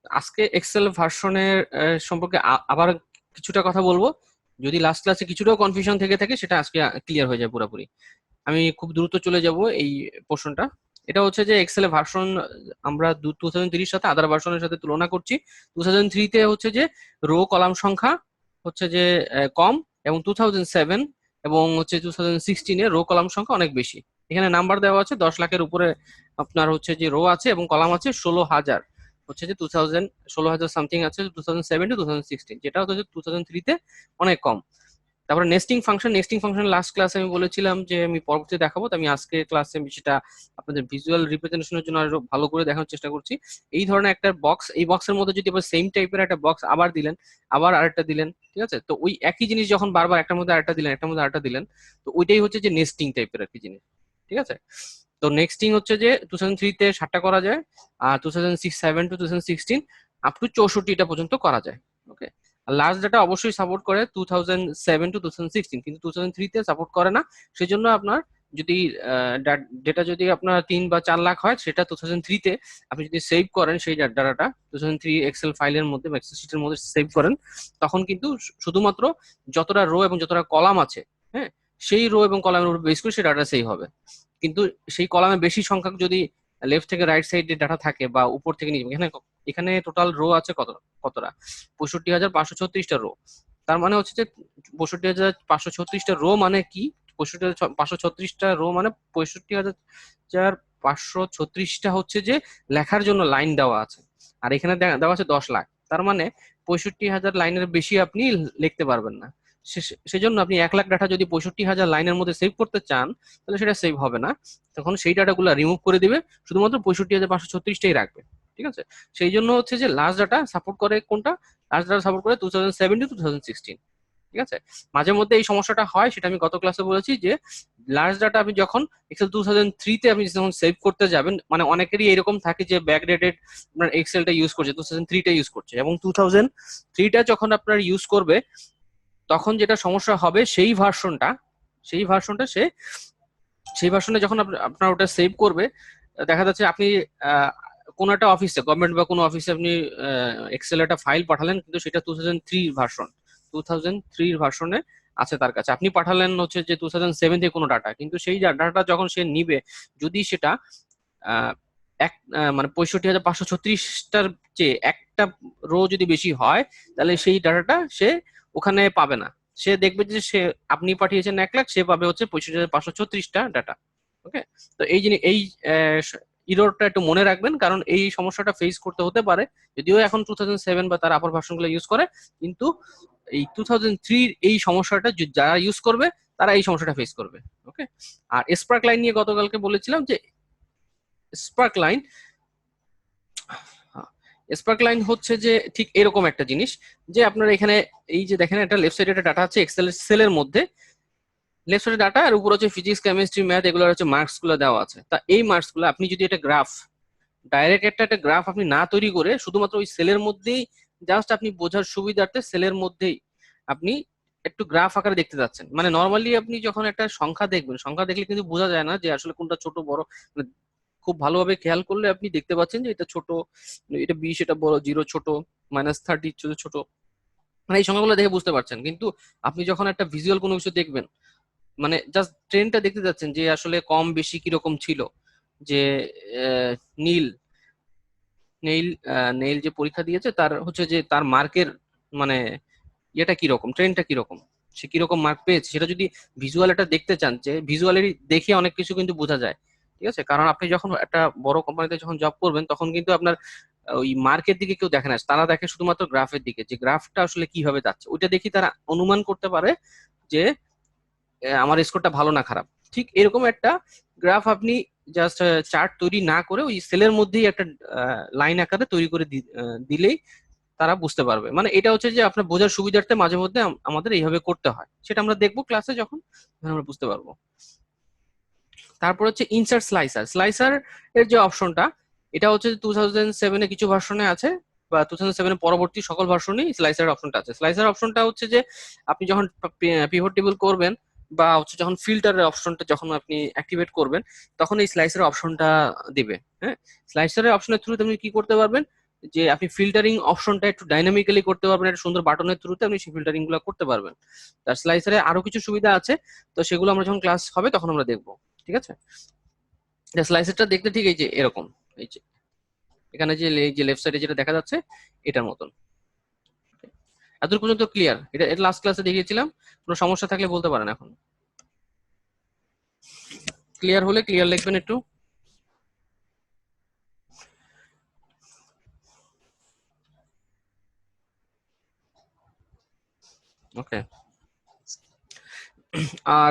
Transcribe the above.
আজকে এক্সেল ভার্সনের সম্পর্কে আবার কিছুটা কথা বলবো। যদি লাস্ট ক্লাসে কিছুটাও কনফিউশন থেকে থাকে সেটা আজকে ক্লিয়ার হয়ে যায় পুরোপুরি। আমি খুব দ্রুত চলে যাব এই পোর্শনটা। এটা হচ্ছে যে এক্সেল ভার্সন আমরা 2003 সাথে আদার ভার্সনের সাথে তুলনা করছি। 2003 তে হচ্ছে যে রো কলাম সংখ্যা হচ্ছে যে কম, এবং 2007 এবং হচ্ছে 2016-এ রো কলাম সংখ্যা অনেক বেশি। এখানে নাম্বার দেওয়া আছে 10 লাখের উপরে আপনার হচ্ছে যে রো আছে এবং কলাম আছে 16,000, হচ্ছে যে 16,000 সামথিং আছে 2007 to 2016, যেটা হচ্ছে 2003-তে অনেক কম। তারপরে নেস্টিং ফাংশন লাস্ট ক্লাসে আমি বলেছিলাম যে আমি পরবর্তী দেখাবো, তো আমি আজকে ক্লাসে সেটা আপনাদের ভিজুয়াল রিপ্রেজেন্টেশনের জন্য আরো ভালো করে দেখানোর চেষ্টা করছি। এই ধরনের একটা বক্স, এই বক্সের মধ্যে যদি আবার সেম টাইপের একটা বক্স আবার দিলেন, আবার আরেকটা দিলেন, ঠিক আছে, তো ওই একই জিনিস যখন বারবার একটার মধ্যে আরেকটা দিলেন, একটার মধ্যে আরেকটা দিলেন, তো ওইটাই হচ্ছে যে নেস্টিং টাইপের আর কি জিনিস। ঠিক আছে, তো নেক্সটিং হচ্ছে যে 2003-তে 60টা করা যায়, আর 2007 to 2016 আপ টু 64টা পর্যন্ত করা যায়। ওকে, লাস্ট ডাটা অবশ্যই সাপোর্ট করে 2007 to 2016, কিন্তু 2003-তে সাপোর্ট করে না। সেজন্য আপনার যদি ডেটা যদি আপনার 3 বা 4 লাখ হয়, সেটা 2003-তে আপনি যদি সেভ করেন, সেই ডাটাটা 2003 এক্সেল ফাইলের মধ্যে বা এক্সেল শিটের মধ্যে সেভ করেন, তখন কিন্তু শুধুমাত্র যতটা রো এবং যতটা কলাম আছে, হ্যাঁ, সেই রো এবং কলামের উপর বেস করে সেই ডাটা সেভ হবে। কিন্তু সেই কলামে বেশি সংখ্যক যদি লেফট থেকে রাইট সাইডে ডাটা থাকে বা উপর থেকে নিচে, এখানে এখানে টোটাল রো আছে কতটা 65,536টা রো। তার মানে হচ্ছে যে 65,536টা রো মানে কি, 65,536টা রো মানে 65,536টা হচ্ছে যে লেখার জন্য লাইন দেওয়া আছে। আর এখানে দেওয়া আছে 10 লাখ, তার মানে 65,000 লাইনের বেশি আপনি লিখতে পারবেন না। সেজন্য আপনি 1 লাখ ডাটা যদি 65,000 লাইনের মধ্যে সেভ করতে চান, তাহলে সেটা সেভ হবে না। তখন সেই ডাটাগুলো রিমুভ করে দিবে, শুধুমাত্র 65,536টাই রাখবে। ঠিক আছে, সেই জন্য হচ্ছে যে লাস্ট ডাটা সাপোর্ট করে কোনটা, লাস্ট ডাটা সাপোর্ট করে 2007 to 2016। ঠিক আছে, মাঝে মধ্যে এই সমস্যাটা হয়, সেটা আমি গত ক্লাসে বলেছি যে লাস্ট ডাটা আপনি যখন এক্সেল 2003-তে আপনি যখন সেভ করতে যাবেন, মানে অনেকেরই এরকম থাকে যে ব্যাকডেটেড আপনার এক্সেলটা ইউজ করছে, 2003টা ইউজ করছে, এবং 2003টা যখন আপনার ইউজ করবে, তখন যেটা সমস্যা হবে সেই ভার্সনটা সেই ভার্সনে যখন আপনার ওটা সেভ করবে, দেখা যাচ্ছে আপনি কোন একটা অফিসে, গভর্নমেন্ট বা কোনো অফিসে আপনি এক্সেল একটা ফাইল পাঠালেন, কিন্তু সেটা 2003 ভার্সনে আছে তার কাছে। আপনি পাঠালেন হচ্ছে যে 2007 থেকে কোনো ডাটা, কিন্তু সেই ডাটা যখন সে নিবে, যদি সেটা আহ, মানে 65,536টার চেয়ে একটা রো যদি বেশি হয়, তাহলে সেই ডাটাটা সে ওখানে পাবে না। সে দেখবে যে সে আপনি পাঠিয়েছেন 1 লাখ, সে পাবে হচ্ছে 65,536টা ডাটা। ওকে, তো এই জিনিস এই ইররটা একটু মনে রাখবেন, কারণ এই সমস্যাটা ফেস করতে হতে পারে। যদিও এখন 2007 বা তার আপার ভার্সন গুলো ইউজ করে, কিন্তু এই 2003 এই সমস্যাটা যারা ইউজ করবে, তারা এই সমস্যাটা ফেস করবে। ওকে, আর স্পার্ক লাইন নিয়ে গতকালকে বলেছিলাম যে স্পার্ক লাইন স্পার্ক লাইন হচ্ছে যে ঠিক এরকম একটা জিনিস, যে আপনার এখানে এই যে দেখেন একটা লেফট সাইডে একটা ডাটা আছে এক্সেল সেলের মধ্যে, লেফট সাইডে ডাটা আর উপর হচ্ছে ফিজিক্স কেমিস্ট্রি ম্যাথ, এগুলো হচ্ছে মার্কস গুলো দেওয়া আছে। তা এই মার্কস গুলো আপনি যদি একটা গ্রাফ, ডাইরেক্ট একটা গ্রাফ আপনি না তৈরি করে, শুধুমাত্র ওই সেলের মধ্যেই জাস্ট আপনি বোঝার সুবিধার্থে সেলের মধ্যেই আপনি একটু গ্রাফ আকারে দেখতে যাচ্ছেন, মানে নর্মালি আপনি যখন একটা সংখ্যা দেখবেন, সংখ্যা দেখলে কিন্তু বোঝা যায় না যে আসলে কোনটা ছোট বড়। মানে খুব ভালোভাবে খেয়াল করলে আপনি দেখতে পাচ্ছেন যে এটা ছোট, এটা 20, এটা বড়, 0 ছোট, -30 ছোট ছোট, মানে এই সংখ্যাগুলো দেখে বুঝতে পারছেন। কিন্তু আপনি যখন একটা ভিজুয়াল কোনো কিছু দেখবেন, মানে জাস্ট ট্রেনটা দেখতে যাচ্ছেন যে আসলে কম বেশি কিরকম ছিল, যে আহ, নীল নেইল নেইল যে পরীক্ষা দিয়েছে তার হচ্ছে যে তার মার্কের মানে ইয়েটা কিরকম, ট্রেনটা কিরকম, সে কিরকম মার্ক পেয়েছে, সেটা যদি ভিজুয়াল এটা দেখতে চান, যে ভিজুয়ালি দেখে অনেক কিছু কিন্তু বোঝা যায়। ঠিক আছে, কারণ আপনি যখন একটা বড় কোম্পানিতে যখন জব করবেন, তখন কিন্তু আপনার ওই মার্কের দিকে কেউ দেখে না, তারা দেখে শুধুমাত্র গ্রাফের দিকে, যে গ্রাফটা আসলে কিভাবে যাচ্ছে, ওইটা দেখি তারা অনুমান করতে পারে যে আমার স্কোরটা ভালো না খারাপ। ঠিক এরকম একটা গ্রাফ আপনি জাস্ট চার্ট তৈরি না করে ওই সেলের মধ্যেই একটা লাইন আকারে তৈরি করে দিলেই তারা বুঝতে পারবে। মানে এটা হচ্ছে যে আপনার বোঝার সুবিধার্থে মাঝে মধ্যে আমাদের এইভাবে করতে হয়, সেটা আমরা দেখবো ক্লাসে যখন, তখন আমরা বুঝতে পারবো। তারপর হচ্ছে ইনসার্ট স্লাইসার এর যে অপশনটা, এটা হচ্ছে 2007-এ কিছু ভার্সনে আছে, বা 2007-এর পরবর্তী সকল ভার্সনেই স্লাইসার অপশনটা আছে। স্লাইসার অপশনটা হচ্ছে যে আপনি যখন পিভট টেবিল করবেন, বা হচ্ছে যখন ফিল্টারের অপশনটা যখন আপনি অ্যাক্টিভেট করবেন, তখন এই স্লাইসারের অপশনটা দিবে। হ্যাঁ, স্লাইসারের অপশনের থ্রুতে আপনি কি করতে পারবেন, যে আপনি ফিল্টারিং অপশনটা একটু ডাইনামিক্যালি করতে পারবেন, একটা সুন্দর বাটনের থ্রুতে আপনি সেই ফিল্টারিং গুলো করতে পারবেন। তার স্লাইসারে আরো কিছু সুবিধা আছে, তো সেগুলো আমরা যখন ক্লাস হবে তখন আমরা দেখবো। ঠিক আছে, স্লাইসারটা দেখতে ঠিক এই যে এরকম, এই যে এখানে যে এই যে লেফট সাইডে যেটা দেখা যাচ্ছে এটার মতন। এতদূর পর্যন্ত ক্লিয়ার? এটা এটা লাস্ট ক্লাসে দেখিয়েছিলাম, কোনো সমস্যা থাকলে বলতে পারেন এখন। ক্লিয়ার হলে ক্লিয়ার লিখবেন একটু। ওকে। আর